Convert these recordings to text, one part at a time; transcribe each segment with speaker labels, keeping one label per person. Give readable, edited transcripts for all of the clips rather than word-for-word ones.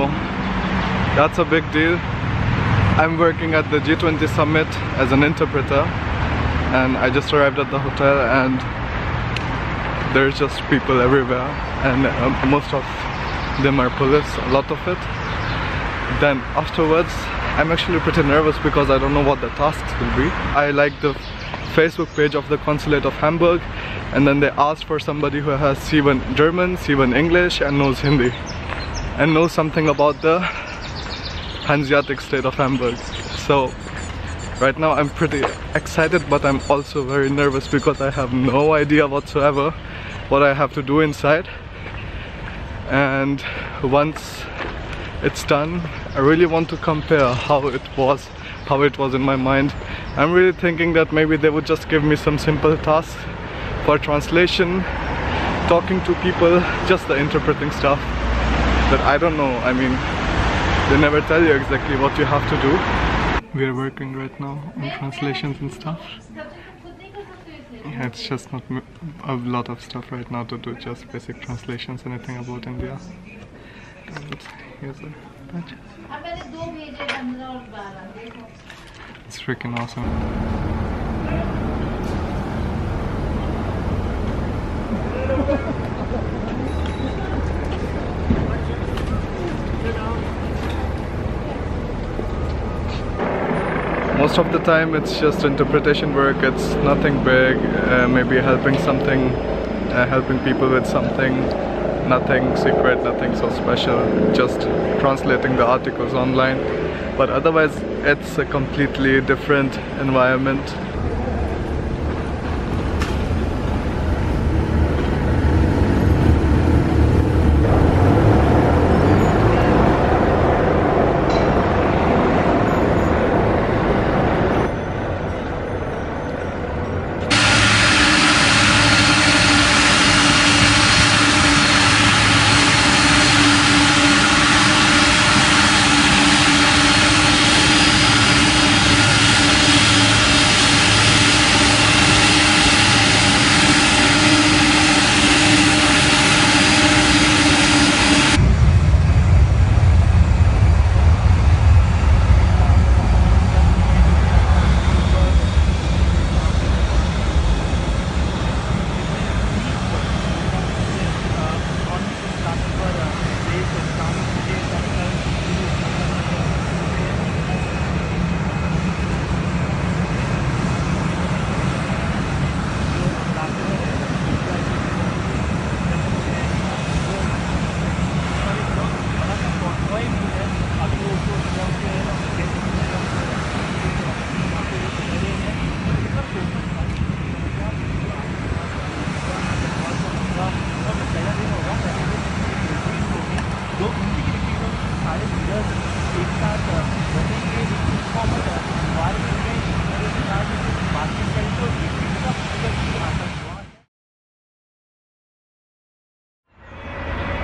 Speaker 1: so that's a big deal. I'm working at the G20 summit as an interpreter, and I just arrived at the hotel and there's just people everywhere, and most of them are police, a lot of it. Then afterwards I'm actually pretty nervous because I don't know what the tasks will be. I like the Facebook page of the consulate of Hamburg, and then they asked for somebody who has C1 German, C1 English and knows Hindi and knows something about the Hanseatic state of Hamburg. So right now I'm pretty excited, but I'm also very nervous because I have no idea whatsoever what I have to do inside. And once it's done, I really want to compare how it was in my mind. I'm really thinking that maybe they would just give me some simple tasks for translation, talking to people, just the interpreting stuff. But I don't know, I mean, they never tell you exactly what you have to do. We are working right now on translations and stuff. Yeah, it's just not a lot of stuff right now to do, just basic translations, anything about India. And here's the badge. It's freaking awesome. Most of the time it's just interpretation work, it's nothing big, maybe helping people with something, nothing secret, nothing so special, just translating the articles online. But otherwise it's a completely different environment.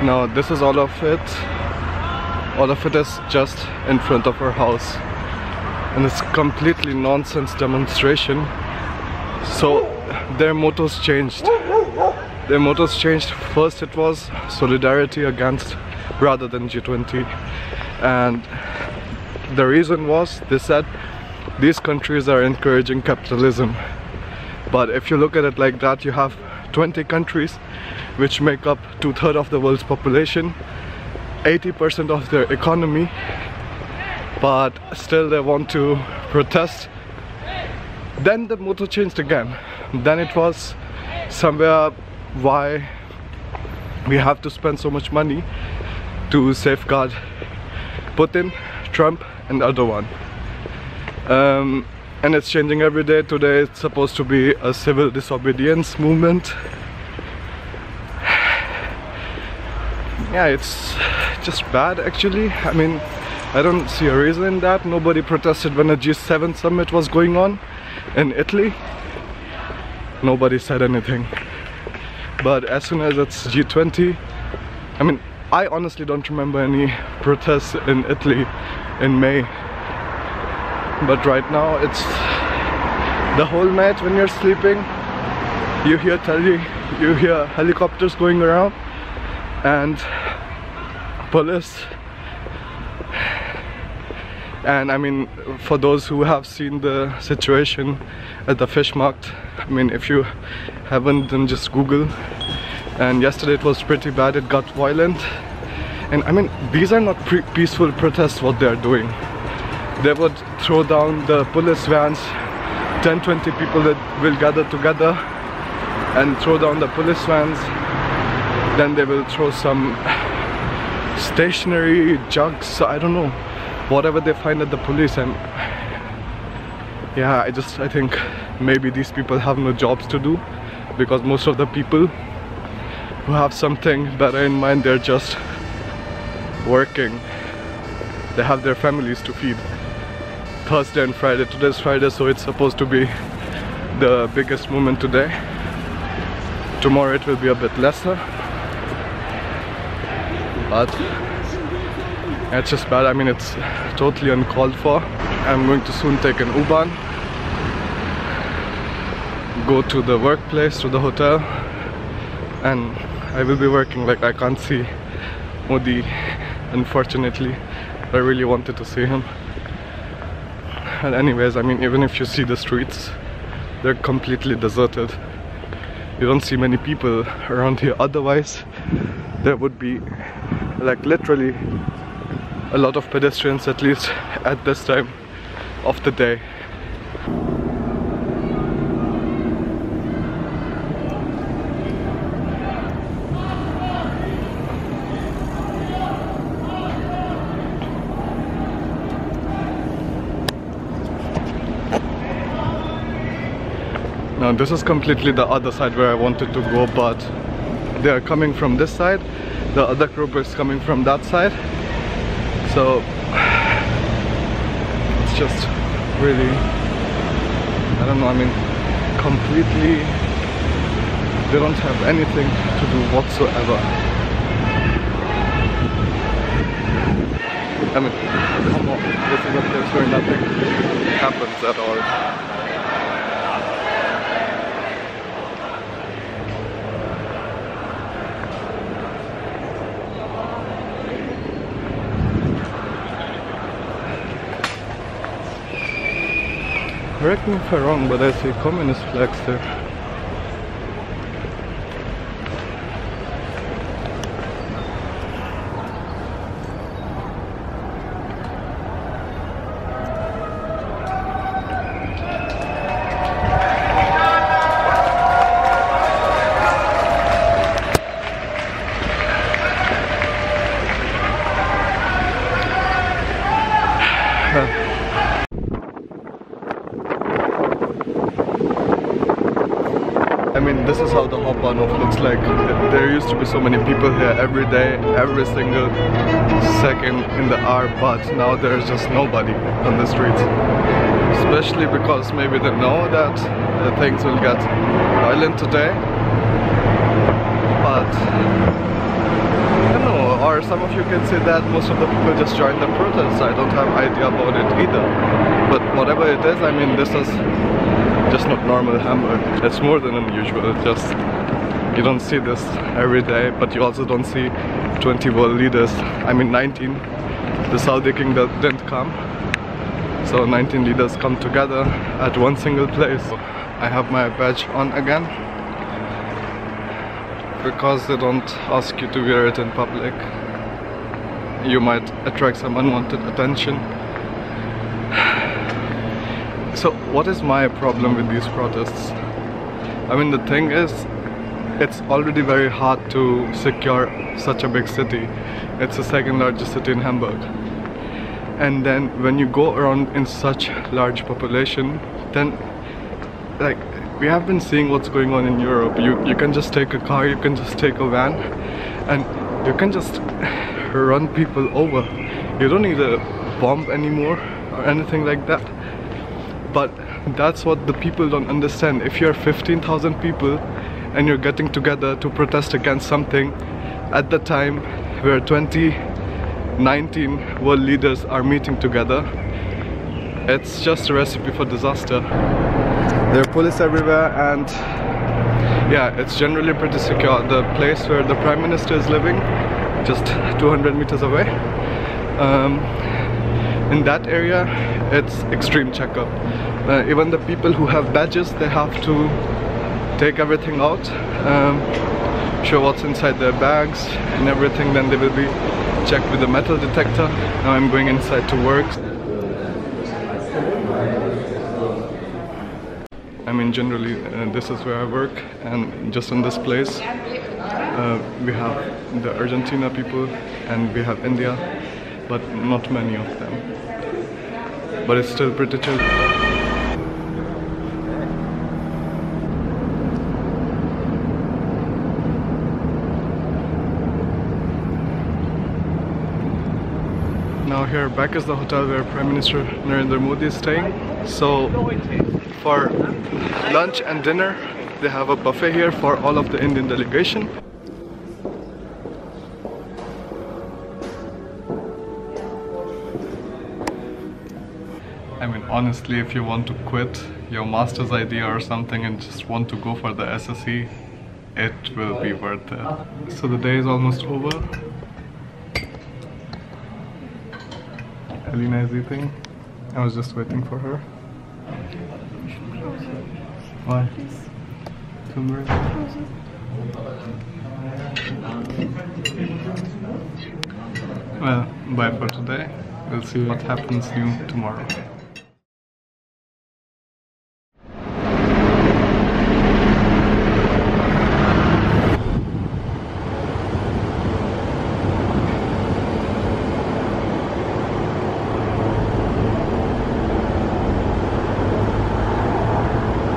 Speaker 1: Now this is all of it. All of it is just in front of our house, and it's completely nonsense demonstration. So their mottos changed. First it was solidarity against rather than G20, and the reason was, they said these countries are encouraging capitalism. But if you look at it like that, you have 20 countries which make up 2/3 of the world's population, 80% of their economy, but still they want to protest. Then the motto changed again. Then it was somewhere why we have to spend so much money to safeguard Putin, Trump and Erdogan. And it's changing every day. Today it's supposed to be a civil disobedience movement. Yeah, it's just bad actually. I mean, I don't see a reason in that. Nobody protested when a G7 summit was going on in Italy. Nobody said anything. But as soon as it's G20, I mean, I honestly don't remember any protests in Italy in May. But right now it's the whole night when you're sleeping, you hear helicopters going around and police And I mean, for those who have seen the situation at the fish market, I mean, if you haven't, then just Google. And yesterday it was pretty bad, it got violent. And I mean, these are not peaceful protests what they are doing. They would throw down the police vans, 10-20 people that will gather together and throw down the police vans. Then they will throw some stationery, jugs, I don't know, whatever they find at the police. And yeah, I think maybe these people have no jobs to do, because most of the people who have something better in mind, they're just working. They have their families to feed. Thursday and Friday, today's Friday, so it's supposed to be the biggest moment today. Tomorrow it will be a bit lesser, but it's just bad. I mean, it's totally uncalled for. I'm going to soon take an U-Bahn, go to the workplace, to the hotel, and I will be working. Like, I can't see Modi, unfortunately. I really wanted to see him. And anyways, I mean, even if you see the streets, they're completely deserted. You don't see many people around here. Otherwise, there would be like literally a lot of pedestrians, at least at this time of the day. Now this is completely the other side where I wanted to go, but they are coming from this side, the other group is coming from that side, so it's just really, I don't know, I mean, completely, they don't have anything to do whatsoever. I mean, come on, this is a place where nothing happens at all. Correct me if I'm wrong, but I see communist flags there. I mean, this is how the Hauptbahnhof looks like. There used to be so many people here every day, every single second in the hour, but now there's just nobody on the streets. Especially because maybe they know that the things will get violent today. But I don't know, or some of you can say that most of the people just joined the protests. I don't have idea about it either. But whatever it is, I mean, this is just not normal Hamburg. It's more than unusual. It's just, you don't see this every day, but you also don't see 20 world leaders. I mean 19. The Saudi king didn't come. So 19 leaders come together at one single place. I have my badge on again, because they don't ask you to wear it in public. You might attract some unwanted attention. So what is my problem with these protests? I mean, the thing is, it's already very hard to secure such a big city. It's the second largest city in Hamburg. And then when you go around in such large population, then like we have been seeing what's going on in Europe. You can just take a car, you can just take a van, and you can just run people over. You don't need a bomb anymore or anything like that. But that's what the people don't understand. If you're 15,000 people and you're getting together to protest against something at the time where 2019 world leaders are meeting together, it's just a recipe for disaster. There are police everywhere, and yeah, it's generally pretty secure. The place where the Prime Minister is living, just 200 meters away, In that area, it's extreme checkup. Even the people who have badges, they have to take everything out, show what's inside their bags and everything. Then they will be checked with a metal detector. Now I'm going inside to work. I mean, generally this is where I work, and just in this place we have the Argentina people and we have India, but not many of them. But it's still pretty chill. Now here back is the hotel where Prime Minister Narendra Modi is staying. So for lunch and dinner they have a buffet here for all of the Indian delegation. I mean, honestly, if you want to quit your master's idea or something and just want to go for the SSE, it will be worth it. So the day is almost over. Alina is eating. I was just waiting for her. Why? Turmeric. Well, bye for today. We'll see what happens new tomorrow.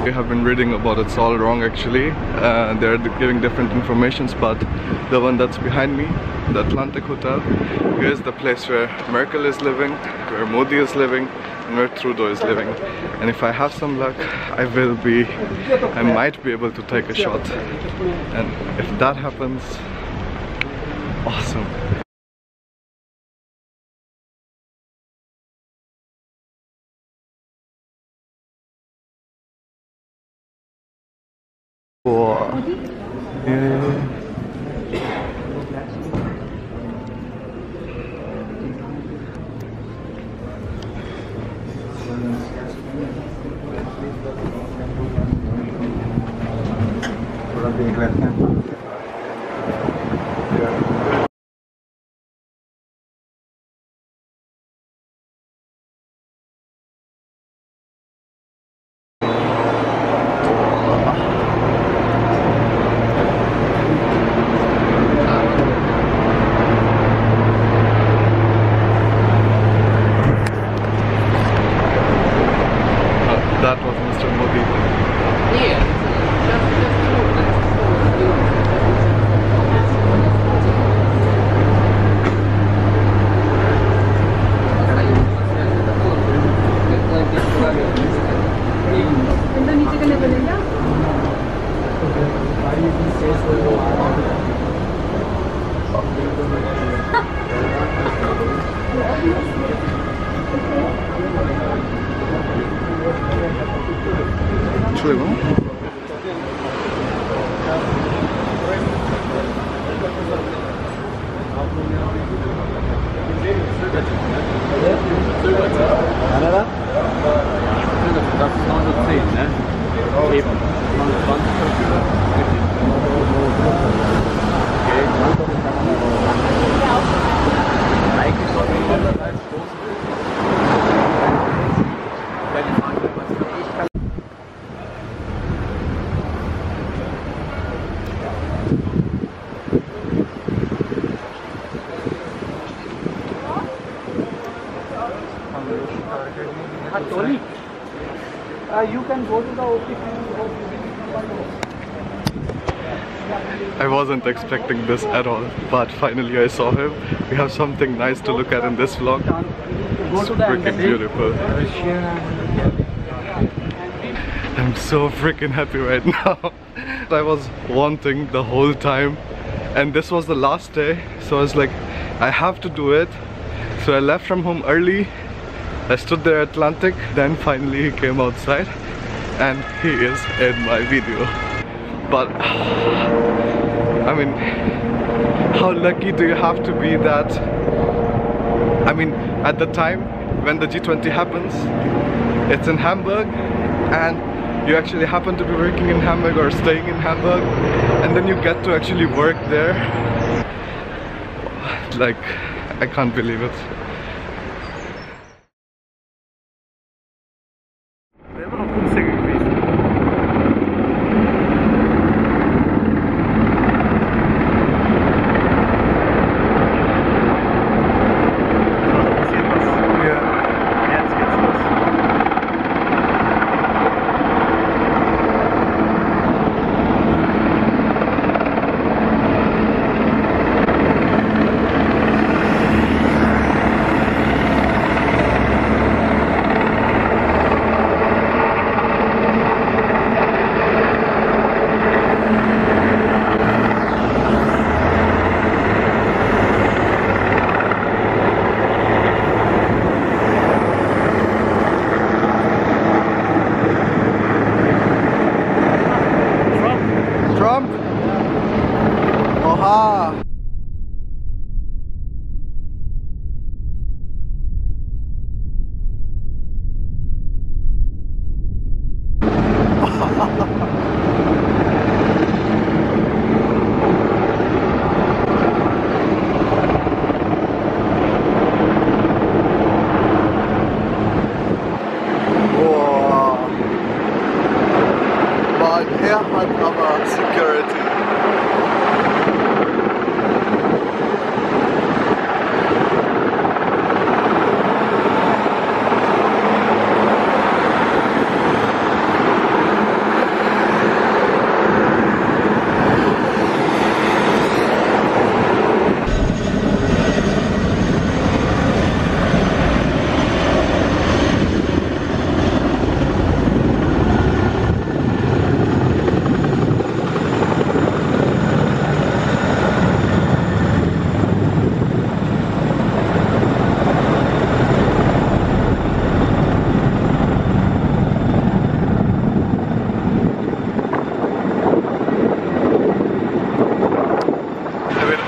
Speaker 1: We have been reading about it's all wrong actually. They're giving different informations, but the one that's behind me, the Atlantic Hotel, here's the place where Merkel is living, where Modi is living, and where Trudeau is living. And if I have some luck, I might be able to take a shot. And if that happens, awesome. Wow. Yeah. That was Mr. Modi. Entschuldigung.
Speaker 2: Das ist 910, ne? Eben. 20. You can go to the office and
Speaker 1: I wasn't expecting this at all, but finally I saw him. We have something nice to look at in this vlog. It's freaking beautiful. I'm so freaking happy right now. I was wanting the whole time, and this was the last day, so I was like, I have to do it. So I left from home early. I stood there at Atlantic, then finally he came outside and he is in my video. But I mean, how lucky do you have to be that, I I mean, at the time when the G20 happens, it's in Hamburg, and you actually happen to be working in Hamburg or staying in Hamburg, and then you get to actually work there. Like, I can't believe it.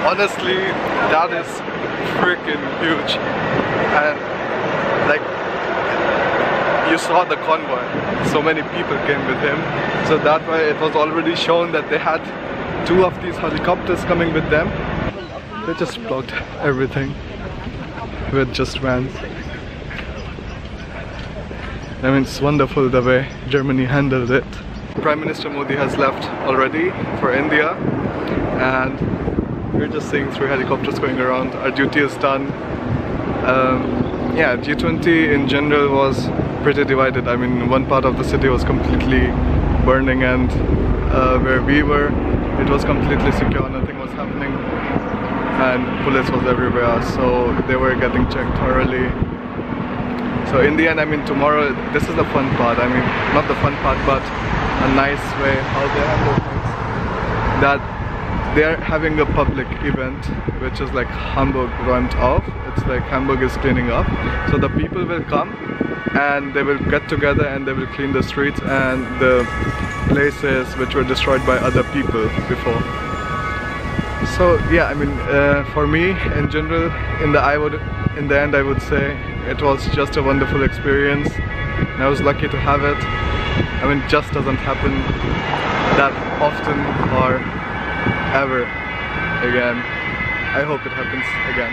Speaker 1: Honestly, that is freaking huge, and like, you saw the convoy, so many people came with him, so that way it was already shown that they had 2 of these helicopters coming with them. They just blocked everything with just vans. I mean, it's wonderful the way Germany handled it. Prime Minister Modi has left already for India, and we're just seeing 3 helicopters going around. Our duty is done. Yeah, G20 in general was pretty divided. I mean, one part of the city was completely burning, and where we were, it was completely secure, nothing was happening, and police was everywhere, so they were getting checked thoroughly. So in the end, I mean, tomorrow, this is the fun part. I mean, not the fun part, but a nice way how they handle things. That they're having a public event, which is like Hamburg ramped off. It's like Hamburg is cleaning up. So the people will come and they will get together and they will clean the streets and the places which were destroyed by other people before. So yeah, I mean, for me in general, in the end I would say it was just a wonderful experience, and I was lucky to have it. I mean, it just doesn't happen that often or ever again. I hope it happens again.